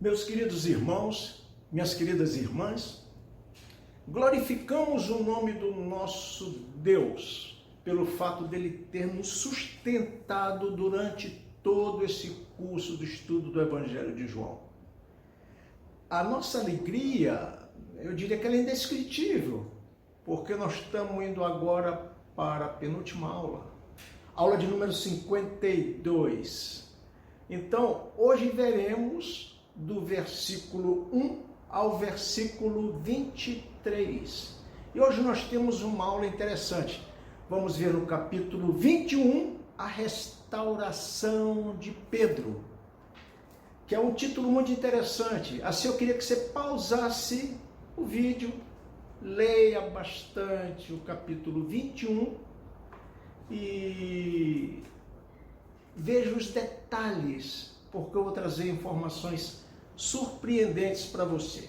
Meus queridos irmãos, minhas queridas irmãs, glorificamos o nome do nosso Deus pelo fato dele ter nos sustentado durante todo esse curso do estudo do Evangelho de João. A nossa alegria, eu diria que ela é indescritível, porque nós estamos indo agora para a penúltima aula de número 52. Então, hoje veremos do versículo 1 ao versículo 23. E hoje nós temos uma aula interessante. Vamos ver no capítulo 21, a restauração de Pedro, que é um título muito interessante. Assim eu queria que você pausasse o vídeo, leia bastante o capítulo 21 e veja os detalhes, porque eu vou trazer informações surpreendentes para você.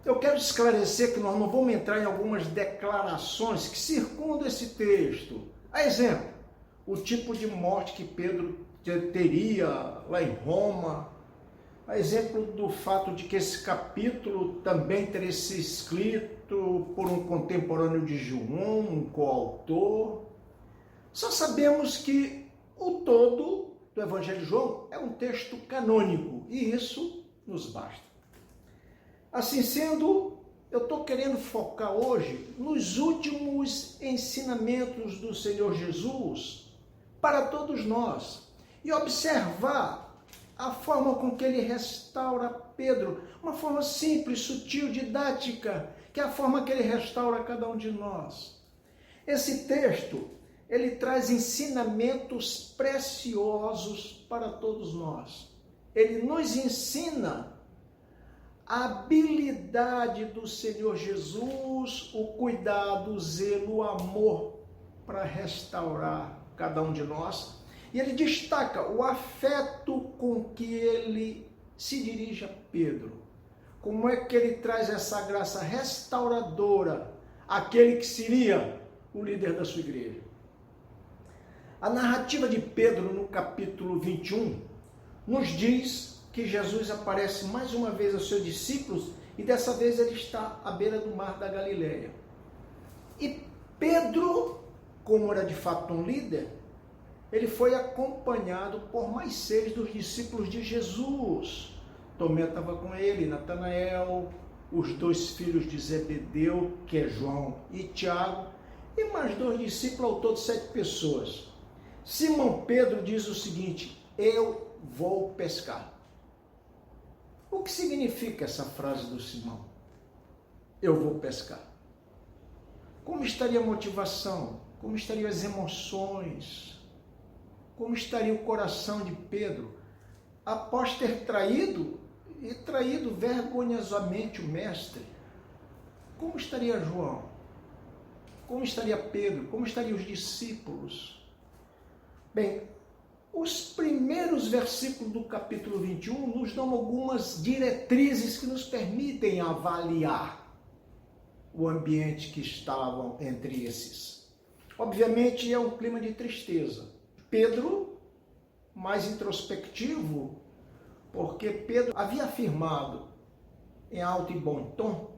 Eu quero esclarecer que nós não vamos entrar em algumas declarações que circundam esse texto. A exemplo, o tipo de morte que Pedro teria lá em Roma. A exemplo do fato de que esse capítulo também teria sido escrito por um contemporâneo de João, um coautor. Só sabemos que o todo do Evangelho de João é um texto canônico e isso nos basta. Assim sendo, eu estou querendo focar hoje nos últimos ensinamentos do Senhor Jesus para todos nós e observar a forma com que ele restaura Pedro, uma forma simples, sutil, didática, que é a forma que ele restaura cada um de nós. Esse texto, ele traz ensinamentos preciosos para todos nós. Ele nos ensina a habilidade do Senhor Jesus, o cuidado, o zelo, o amor para restaurar cada um de nós. E ele destaca o afeto com que ele se dirige a Pedro. Como é que ele traz essa graça restauradora àquele que seria o líder da sua igreja. A narrativa de Pedro no capítulo 21 nos diz que Jesus aparece mais uma vez aos seus discípulos e dessa vez ele está à beira do mar da Galileia. E Pedro, como era de fato um líder, ele foi acompanhado por mais 6 dos discípulos de Jesus. Tomé estava com ele, Natanael, os 2 filhos de Zebedeu, que é João e Tiago, e mais 2 discípulos, ao todo 7 pessoas. Simão Pedro diz o seguinte: eu vou pescar. O que significa essa frase do Simão? Eu vou pescar. Como estaria a motivação? Como estariam as emoções? Como estaria o coração de Pedro após ter traído vergonhosamente o mestre? Como estaria João? Como estaria Pedro? Como estariam os discípulos? Bem, os primeiros versículos do capítulo 21 nos dão algumas diretrizes que nos permitem avaliar o ambiente que estavam entre esses. Obviamente é um clima de tristeza. Pedro, mais introspectivo, porque Pedro havia afirmado em alto e bom tom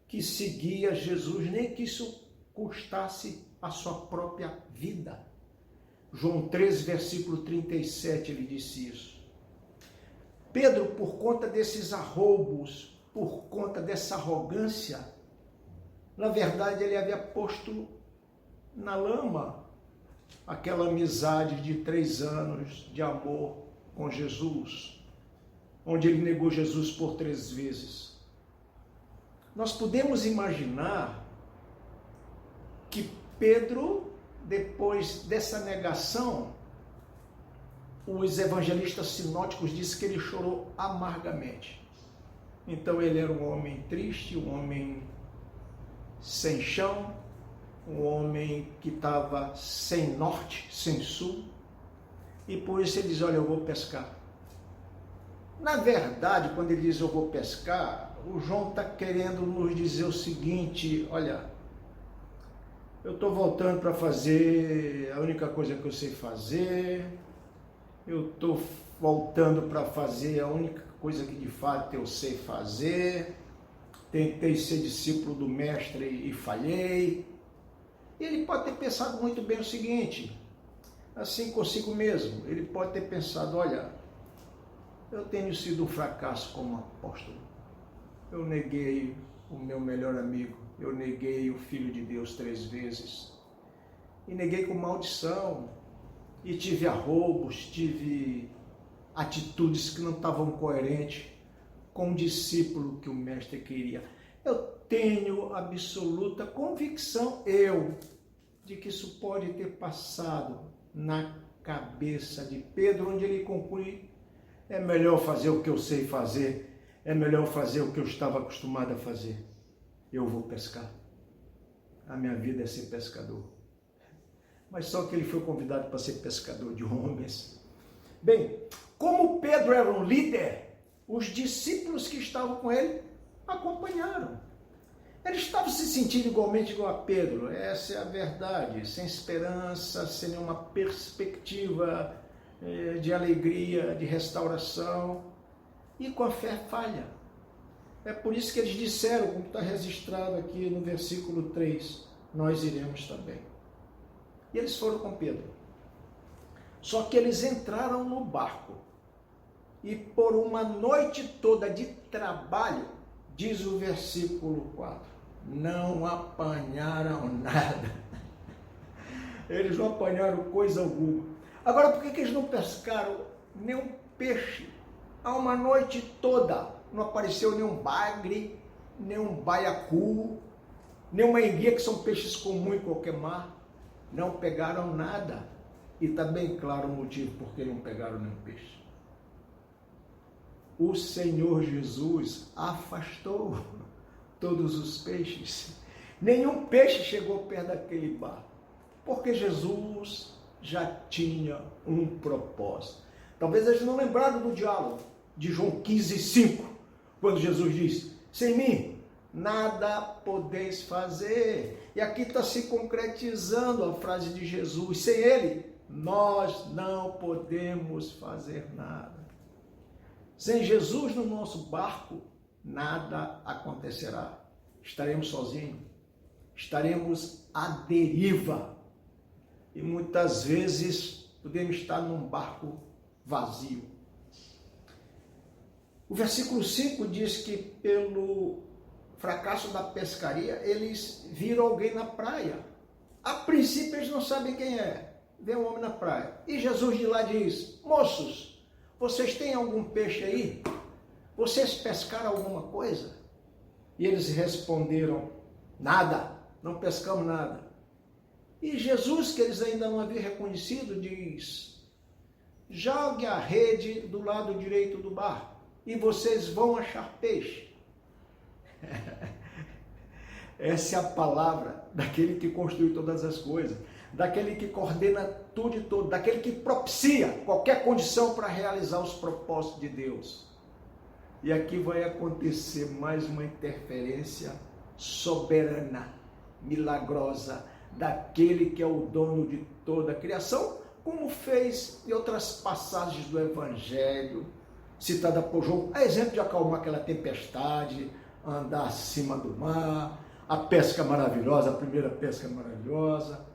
que seguia Jesus, nem que isso custasse a sua própria vida. João 13, versículo 37, ele disse isso. Pedro, por conta desses arroubos, por conta dessa arrogância, na verdade ele havia posto na lama aquela amizade de 3 anos de amor com Jesus, onde ele negou Jesus por 3 vezes. Nós podemos imaginar que Pedro, depois dessa negação, os evangelistas sinóticos dizem que ele chorou amargamente. Então ele era um homem triste, um homem sem chão, um homem que estava sem norte, sem sul, e por isso ele diz: olha, eu vou pescar. Na verdade, quando ele diz eu vou pescar, o João está querendo nos dizer o seguinte: olha, eu estou voltando para fazer a única coisa que eu sei fazer, eu estou voltando para fazer a única coisa que de fato eu sei fazer. Tentei ser discípulo do mestre e falhei. E ele pode ter pensado muito bem o seguinte, assim consigo mesmo, ele pode ter pensado, olha, eu tenho sido um fracasso como apóstolo. Eu neguei o meu melhor amigo, eu neguei o Filho de Deus 3 vezes. E neguei com maldição. E tive arroubos, tive atitudes que não estavam coerentes com o discípulo que o mestre queria. Eu tenho absoluta convicção, de que isso pode ter passado na cabeça de Pedro, onde ele conclui, é melhor fazer o que eu sei fazer, é melhor fazer o que eu estava acostumado a fazer. Eu vou pescar. A minha vida é ser pescador. Mas só que ele foi convidado para ser pescador de homens. Bem, como Pedro era um líder, os discípulos que estavam com ele acompanharam. Eles estavam se sentindo igualmente igual a Pedro, essa é a verdade, sem esperança, sem nenhuma perspectiva de alegria, de restauração, e com a fé falha. É por isso que eles disseram, como está registrado aqui no versículo 3, nós iremos também. E eles foram com Pedro. Só que eles entraram no barco, e por uma noite toda de trabalho, diz o versículo 4, não apanharam nada. Eles não apanharam coisa alguma. Agora, por que eles não pescaram nenhum peixe? Há uma noite toda não apareceu nenhum bagre, nenhum baiacu, nenhuma enguia, que são peixes comuns em qualquer mar. Não pegaram nada. E está bem claro o motivo por que não pegaram nenhum peixe. O Senhor Jesus afastou todos os peixes. Nenhum peixe chegou perto daquele barco, porque Jesus já tinha um propósito. Talvez eles não lembraram do diálogo de João 15:5, quando Jesus diz, sem mim nada podeis fazer. E aqui está se concretizando a frase de Jesus, sem ele nós não podemos fazer nada. Sem Jesus no nosso barco, nada acontecerá. Estaremos sozinhos, estaremos à deriva. E muitas vezes podemos estar num barco vazio. O versículo 5 diz que pelo fracasso da pescaria, eles viram alguém na praia. A princípio eles não sabem quem é. Vê um homem na praia. E Jesus de lá diz, moços, vocês têm algum peixe aí? Vocês pescaram alguma coisa? E eles responderam, nada, não pescamos nada. E Jesus, que eles ainda não haviam reconhecido, diz, jogue a rede do lado direito do barco e vocês vão achar peixe. Essa é a palavra daquele que construiu todas as coisas, daquele que coordena tudo e todo, daquele que propicia qualquer condição para realizar os propósitos de Deus. E aqui vai acontecer mais uma interferência soberana, milagrosa, daquele que é o dono de toda a criação, como fez em outras passagens do Evangelho, citada por João, a exemplo de acalmar aquela tempestade, andar acima do mar, a pesca maravilhosa, a primeira pesca maravilhosa.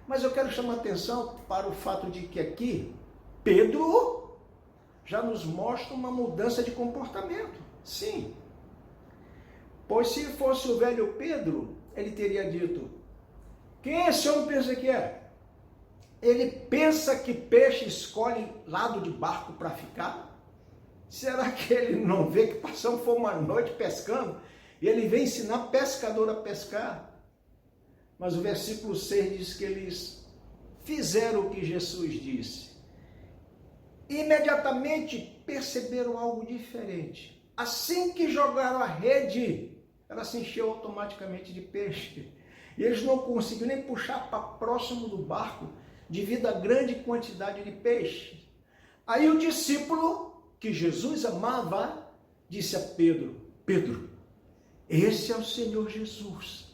Mas eu quero chamar a atenção para o fato de que aqui, Pedro já nos mostra uma mudança de comportamento. Sim. Pois se fosse o velho Pedro, ele teria dito, quem esse homem pensa que é? Ele pensa que peixe escolhe lado de barco para ficar? Será que ele não vê que passamos foi uma noite pescando e ele vem ensinar pescador a pescar? Mas o versículo 6 diz que eles fizeram o que Jesus disse. Imediatamente perceberam algo diferente. Assim que jogaram a rede, ela se encheu automaticamente de peixe. E eles não conseguiram nem puxar para próximo do barco devido à grande quantidade de peixe. Aí o discípulo que Jesus amava disse a Pedro, Pedro, esse é o Senhor Jesus.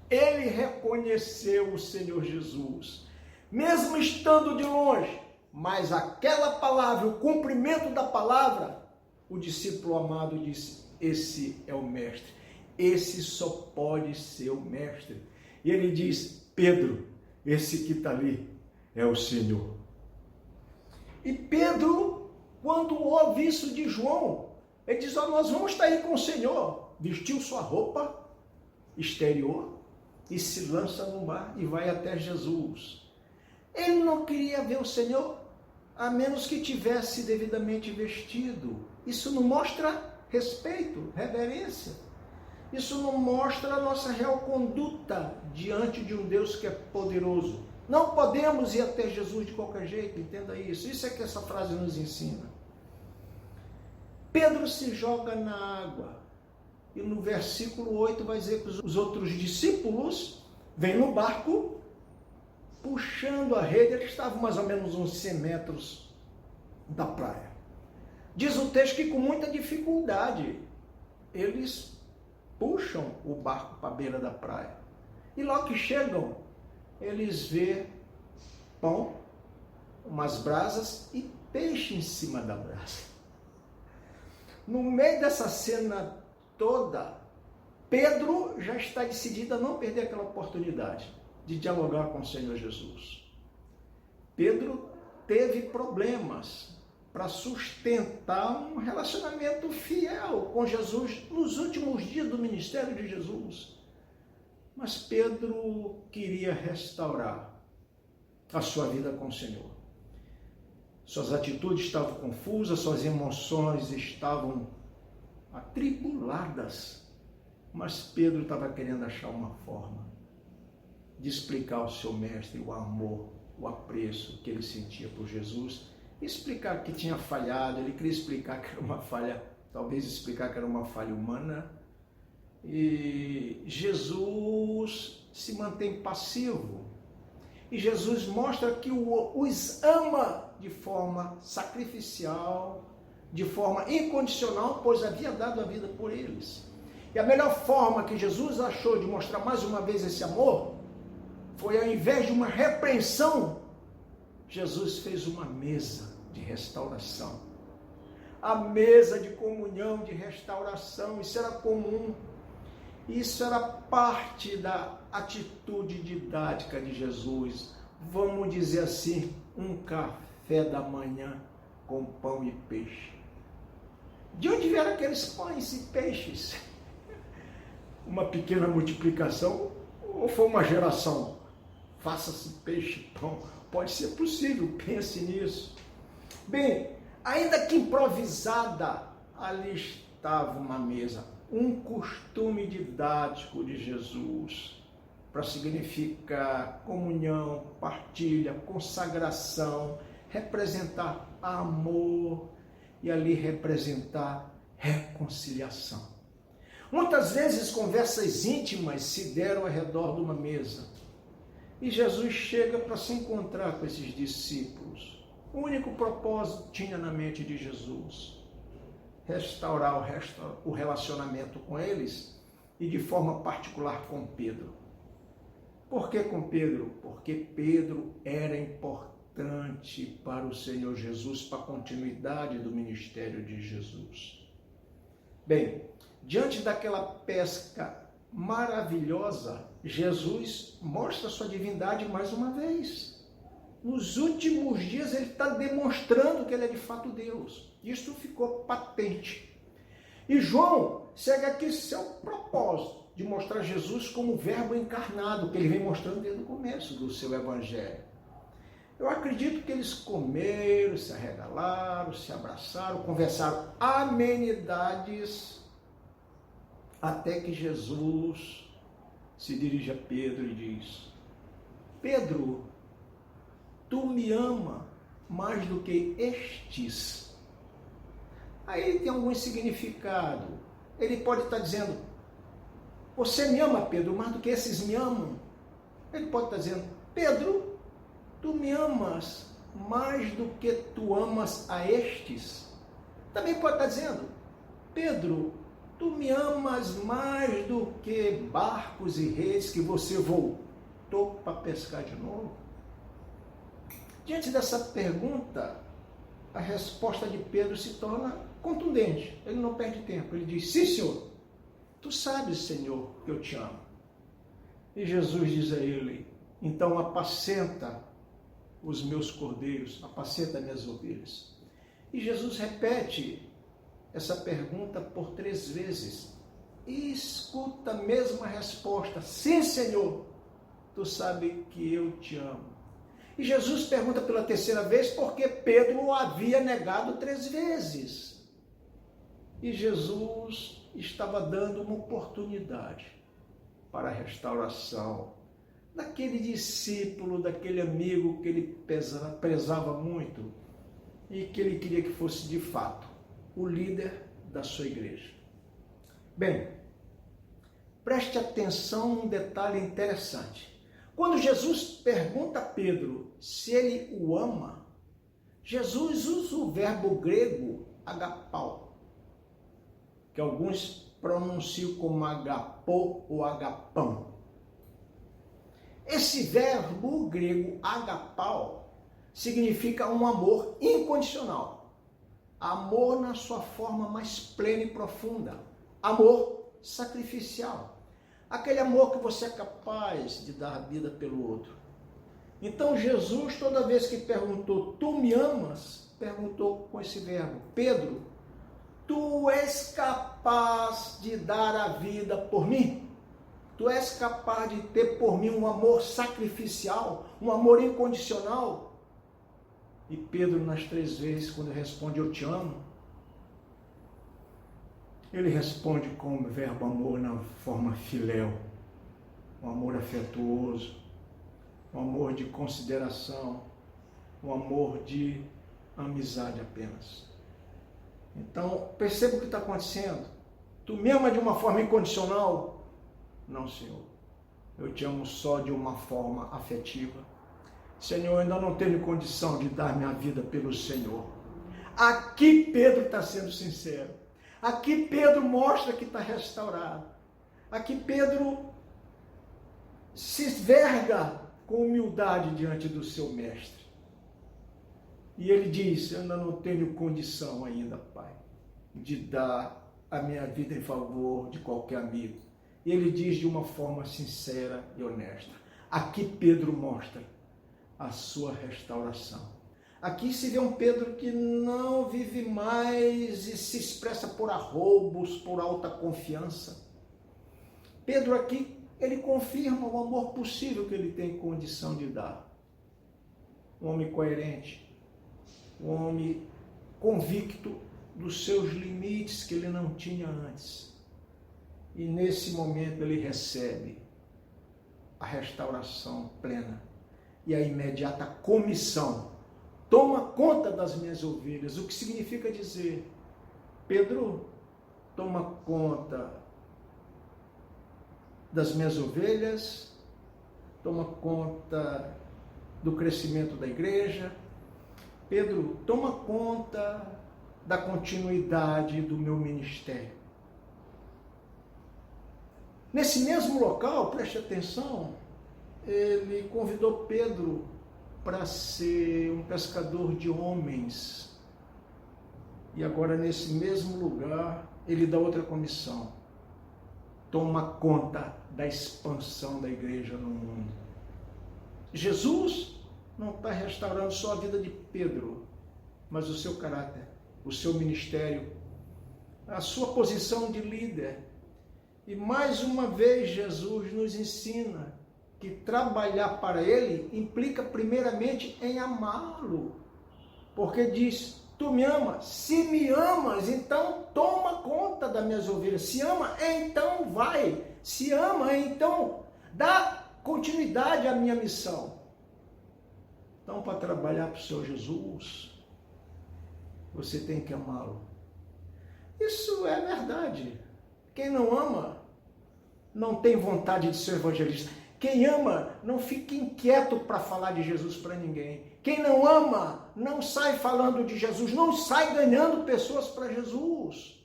Ele reconheceu o Senhor Jesus. Mesmo estando de longe, mas aquela palavra, o cumprimento da palavra, o discípulo amado disse: esse é o mestre, esse só pode ser o mestre. E ele diz: Pedro, esse que está ali é o Senhor. E Pedro, quando ouve isso de João, ele diz: nós vamos estar aí com o Senhor. Vestiu sua roupa exterior e se lança no mar e vai até Jesus. Ele não queria ver o Senhor, a menos que tivesse devidamente vestido. Isso não mostra respeito, reverência. Isso não mostra a nossa real conduta diante de um Deus que é poderoso. Não podemos ir até Jesus de qualquer jeito, entenda isso. Isso é que essa frase nos ensina. Pedro se joga na água. E no versículo 8 vai dizer que os outros discípulos vêm no barco puxando a rede. Eles estavam mais ou menos uns 100 metros da praia. Diz o texto que com muita dificuldade eles puxam o barco para a beira da praia. E logo que chegam, eles vê pão, umas brasas e peixe em cima da brasa. No meio dessa cena toda, Pedro já está decidido a não perder aquela oportunidade de dialogar com o Senhor Jesus. Pedro teve problemas para sustentar um relacionamento fiel com Jesus nos últimos dias do ministério de Jesus. Mas Pedro queria restaurar a sua vida com o Senhor. Suas atitudes estavam confusas, suas emoções estavam atribuladas, mas Pedro estava querendo achar uma forma de explicar ao seu mestre o amor, o apreço que ele sentia por Jesus, explicar que tinha falhado. Ele queria explicar que era uma falha, talvez explicar que era uma falha humana, e Jesus se mantém passivo, e Jesus mostra que os ama de forma sacrificial, de forma incondicional, pois havia dado a vida por eles. E a melhor forma que Jesus achou de mostrar mais uma vez esse amor foi, ao invés de uma repreensão, Jesus fez uma mesa de restauração. A mesa de comunhão, de restauração. Isso era comum. Isso era parte da atitude didática de Jesus. Vamos dizer assim, um café da manhã com pão e peixe. De onde vieram aqueles pães e peixes? Uma pequena multiplicação ou foi uma geração? Faça-se peixe e pão. Pode ser possível, pense nisso. Bem, ainda que improvisada, ali estava uma mesa, um costume didático de Jesus, para significar comunhão, partilha, consagração, representar amor e ali representar reconciliação. Muitas vezes conversas íntimas se deram ao redor de uma mesa e Jesus chega para se encontrar com esses discípulos. O único propósito tinha na mente de Jesus: restaurar o relacionamento com eles e de forma particular com Pedro. Por que com Pedro? Porque Pedro era importante para o Senhor Jesus, para a continuidade do ministério de Jesus. Bem, diante daquela pesca maravilhosa, Jesus mostra sua divindade mais uma vez. Nos últimos dias ele está demonstrando que ele é de fato Deus. Isto ficou patente. E João segue aqui seu propósito de mostrar Jesus como o verbo encarnado, que ele vem mostrando desde o começo do seu evangelho. Eu acredito que eles comeram, se arregalaram, se abraçaram, conversaram amenidades, até que Jesus se dirige a Pedro e diz: Pedro, tu me ama mais do que estes. Aí tem algum significado. Ele pode estar dizendo: você me ama, Pedro, mais do que esses me amam. Ele pode estar dizendo: Pedro, tu me amas mais do que tu amas a estes. Também pode estar dizendo: Pedro, tu me amas mais do que barcos e redes que você voltou para pescar de novo. Diante dessa pergunta, a resposta de Pedro se torna contundente. Ele não perde tempo. Ele diz: sim, Senhor, tu sabes, Senhor, que eu te amo. E Jesus diz a ele: então apacenta os meus cordeiros, apacenta minhas ovelhas. E Jesus repete essa pergunta por 3 vezes. E escuta a mesma resposta: sim, Senhor, tu sabes que eu te amo. E Jesus pergunta pela 3ª vez porque Pedro o havia negado 3 vezes. E Jesus estava dando uma oportunidade para a restauração daquele discípulo, daquele amigo que ele prezava muito e que ele queria que fosse de fato o líder da sua igreja. Bem, preste atenção num detalhe interessante. Quando Jesus pergunta a Pedro se ele o ama, Jesus usa o verbo grego agapau, que alguns pronunciam como agapô ou agapão. Esse verbo grego agapau significa um amor incondicional, amor na sua forma mais plena e profunda, amor sacrificial, aquele amor que você é capaz de dar a vida pelo outro. Então Jesus, toda vez que perguntou, tu me amas? Perguntou com esse verbo, Pedro, tu és capaz de dar a vida por mim? Tu és capaz de ter por mim um amor sacrificial, um amor incondicional? E Pedro, nas 3 vezes, quando responde, eu te amo, ele responde com o verbo amor na forma filéu, um amor afetuoso, um amor de consideração, um amor de amizade apenas. Então, perceba o que está acontecendo. Tu me ama de uma forma incondicional? Não, Senhor. Eu te amo só de uma forma afetiva. Senhor, eu ainda não tenho condição de dar minha vida pelo Senhor. Aqui Pedro está sendo sincero. Aqui Pedro mostra que está restaurado. Aqui Pedro se verga com humildade diante do seu mestre. E ele diz, eu ainda não tenho condição ainda, Pai, de dar a minha vida em favor de qualquer amigo. E ele diz de uma forma sincera e honesta. Aqui Pedro mostra a sua restauração. Aqui se vê um Pedro que não vive mais e se expressa por arroubos, por alta confiança. Pedro aqui, ele confirma o amor possível que ele tem condição de dar. Um homem coerente, um homem convicto dos seus limites que ele não tinha antes. E nesse momento ele recebe a restauração plena e a imediata comissão. Toma conta das minhas ovelhas. O que significa dizer, Pedro, toma conta das minhas ovelhas, toma conta do crescimento da igreja. Pedro, toma conta da continuidade do meu ministério. Nesse mesmo local, preste atenção, ele convidou Pedro para ser um pescador de homens. E agora, nesse mesmo lugar, ele dá outra comissão. Toma conta da expansão da igreja no mundo. Jesus não está restaurando só a vida de Pedro, mas o seu caráter, o seu ministério, a sua posição de líder. E mais uma vez Jesus nos ensina que trabalhar para Ele implica primeiramente em amá-lo. Porque diz, tu me amas? Se me amas, então toma conta das minhas ovelhas. Se ama, então vai. Se ama, então dá continuidade à minha missão. Então, para trabalhar para o Senhor Jesus, você tem que amá-lo. Isso é verdade. Quem não ama, não tem vontade de ser evangelista. Quem ama, não fica inquieto para falar de Jesus para ninguém. Quem não ama, não sai falando de Jesus, não sai ganhando pessoas para Jesus.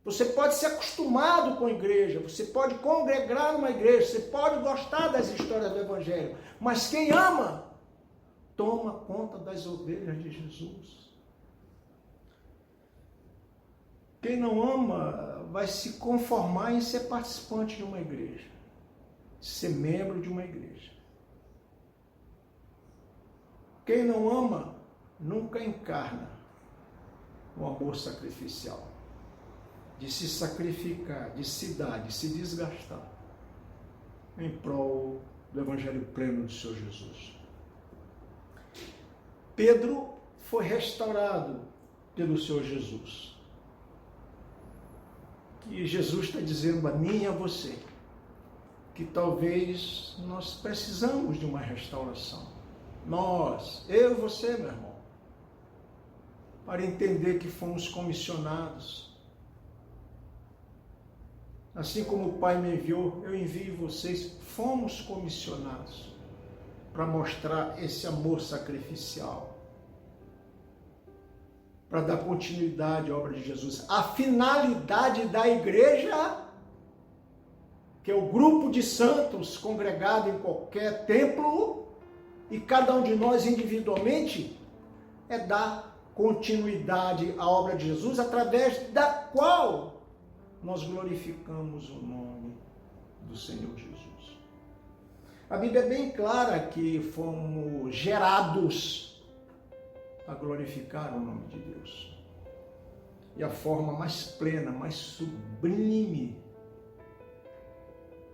Você pode ser acostumado com a igreja, você pode congregar numa igreja, você pode gostar das histórias do Evangelho, mas quem ama, toma conta das ovelhas de Jesus. Quem não ama vai se conformar em ser participante de uma igreja, ser membro de uma igreja. Quem não ama nunca encarna o amor sacrificial, de se sacrificar, de se dar, de se desgastar em prol do evangelho pleno do Senhor Jesus. Pedro foi restaurado pelo Senhor Jesus. E Jesus está dizendo a mim e a você que talvez nós precisamos de uma restauração. Nós, eu e você, meu irmão, para entender que fomos comissionados. Assim como o Pai me enviou, eu envio vocês. Fomos comissionados para mostrar esse amor sacrificial, para dar continuidade à obra de Jesus. A finalidade da igreja, que é o grupo de santos congregado em qualquer templo, e cada um de nós individualmente, é dar continuidade à obra de Jesus, através da qual nós glorificamos o nome do Senhor Jesus. A Bíblia é bem clara que fomos gerados a glorificar o nome de Deus. E a forma mais plena, mais sublime,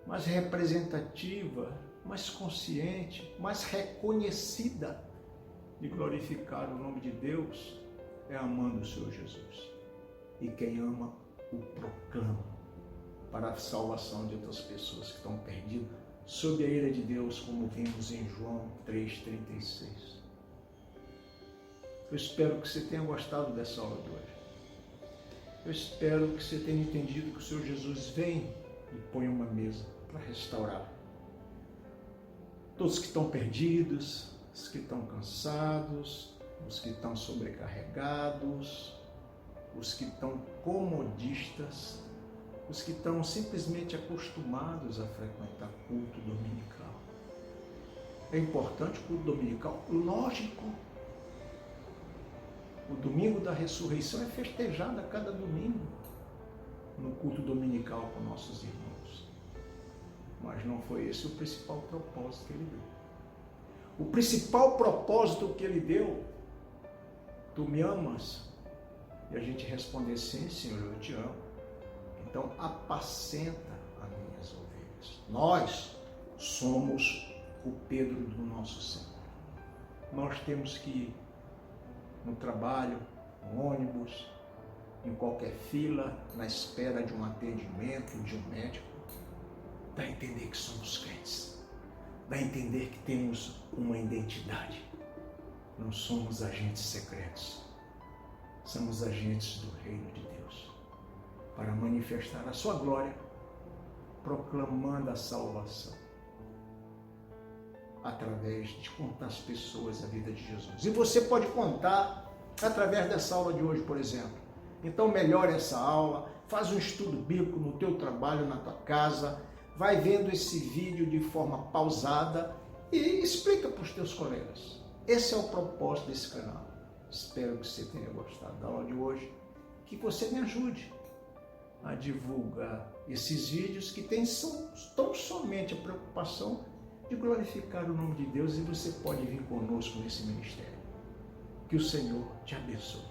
mais representativa, mais consciente, mais reconhecida de glorificar o nome de Deus é amando o Senhor Jesus. E quem ama, o proclama para a salvação de outras pessoas que estão perdidas sob a ira de Deus, como vimos em João 3,36. Eu espero que você tenha gostado dessa aula de hoje. Eu espero que você tenha entendido que o Senhor Jesus vem e põe uma mesa para restaurar todos que estão perdidos, os que estão cansados, os que estão sobrecarregados, os que estão comodistas, os que estão simplesmente acostumados a frequentar culto dominical. É importante o culto dominical? Lógico. O domingo da ressurreição é festejado a cada domingo no culto dominical com nossos irmãos. Mas não foi esse o principal propósito que ele deu. O principal propósito que ele deu, tu me amas? E a gente responder, sim, Senhor, eu te amo. Então, apacenta as minhas ovelhas. Nós somos o Pedro do nosso Senhor. Nós temos que ir no trabalho, no ônibus, em qualquer fila, na espera de um atendimento, de um médico, dá a entender que somos crentes. Dá a entender que temos uma identidade. Não somos agentes secretos. Somos agentes do reino de Deus, para manifestar a sua glória, proclamando a salvação, através de contar às pessoas a vida de Jesus. E você pode contar através dessa aula de hoje, por exemplo. Então melhore essa aula, faz um estudo bíblico no teu trabalho, na tua casa, vai vendo esse vídeo de forma pausada e explica para os teus colegas. Esse é o propósito desse canal. Espero que você tenha gostado da aula de hoje, que você me ajude a divulgar esses vídeos que têm tão somente a preocupação de glorificar o nome de Deus, e você pode vir conosco nesse ministério. Que o Senhor te abençoe.